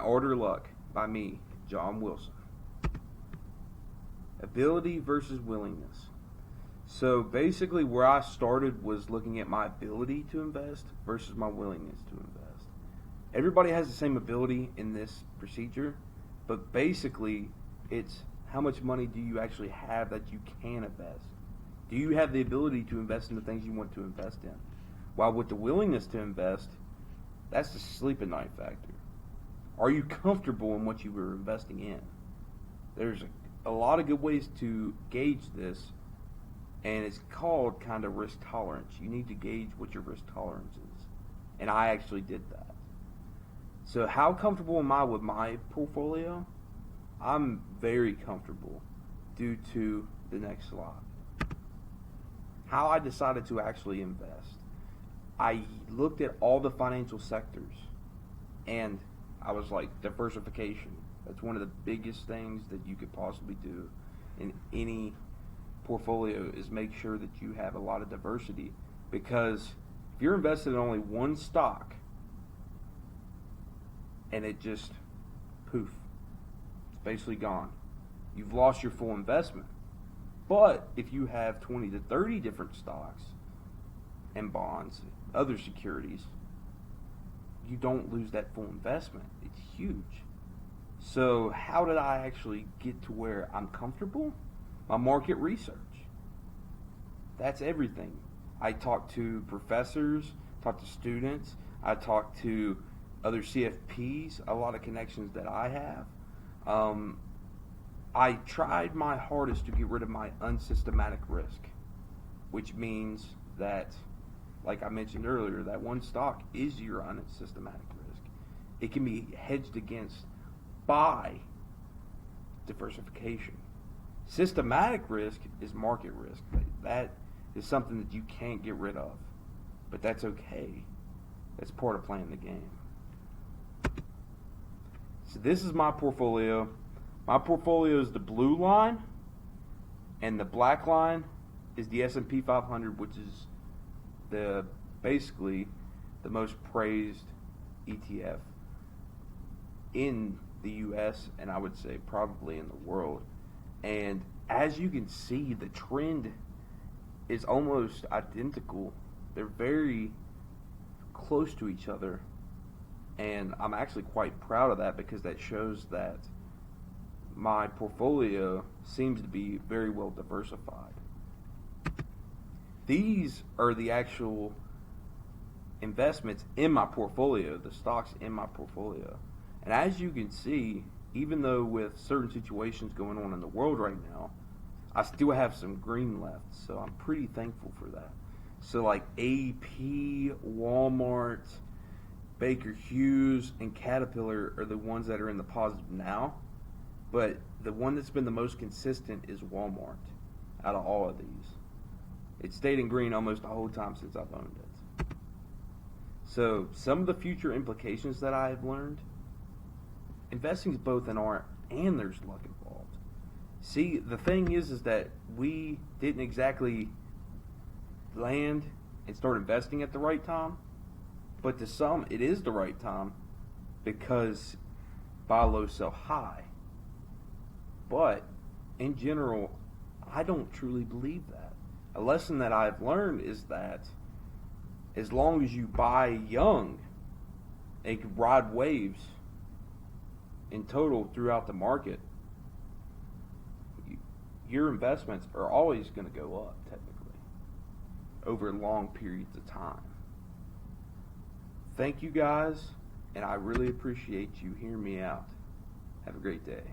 Art or Luck by me, John Wilson. Ability versus willingness. So basically, where I started was looking at my ability to invest versus my willingness to invest. Everybody has the same ability in this procedure, but basically, it's how much money do you actually have that you can invest? Do you have the ability to invest in the things you want to invest in? While with the willingness to invest, that's the sleep at night factor. Are you comfortable in what you were investing in? There's a lot of good ways to gauge this, and it's called kind of risk tolerance. You need to gauge what your risk tolerance is, and I actually did that. So how comfortable am I with my portfolio? I'm very comfortable due to the next slide. How I decided to actually invest. I looked at all the financial sectors, and I was like, diversification. That's one of the biggest things that you could possibly do in any portfolio, is make sure that you have a lot of diversity, because if you're invested in only one stock and it just poof, it's basically gone, you've lost your full investment. But if you have 20 to 30 different stocks and bonds, other securities, you don't lose that full investment. It's huge. So how did I actually get to where I'm comfortable? My market research. That's everything. I talk to professors, talk to students, I talk to other CFPs, a lot of connections that I have. I tried my hardest to get rid of my unsystematic risk, which means that, like I mentioned earlier, that one stock is your unsystematic risk. It can be hedged against by diversification. Systematic risk is market risk. That is something that you can't get rid of, but that's okay. That's part of playing the game. So this is my portfolio. My portfolio is the blue line, and the black line is the S&P 500, which is basically the most praised ETF in the U.S., and I would say probably in the world. And as you can see, the trend is almost identical. They're very close to each other, and I'm actually quite proud of that, because that shows that my portfolio seems to be very well diversified. These are the actual investments in my portfolio, the stocks in my portfolio. And as you can see, even though with certain situations going on in the world right now, I still have some green left, so I'm pretty thankful for that. So like AP, Walmart, Baker Hughes, and Caterpillar are the ones that are in the positive now, but the one that's been the most consistent is Walmart out of all of these. It stayed in green almost the whole time since I've owned it. So some of the future implications that I have learned: investing is both an art and there's luck involved. See, the thing is that we didn't exactly land and start investing at the right time, but to some it is the right time, because buy low, sell high. But in general, I don't truly believe that. A lesson that I've learned is that as long as you buy young and can ride waves in total throughout the market, your investments are always going to go up, technically, over long periods of time. Thank you guys, and I really appreciate you hearing me out. Have a great day.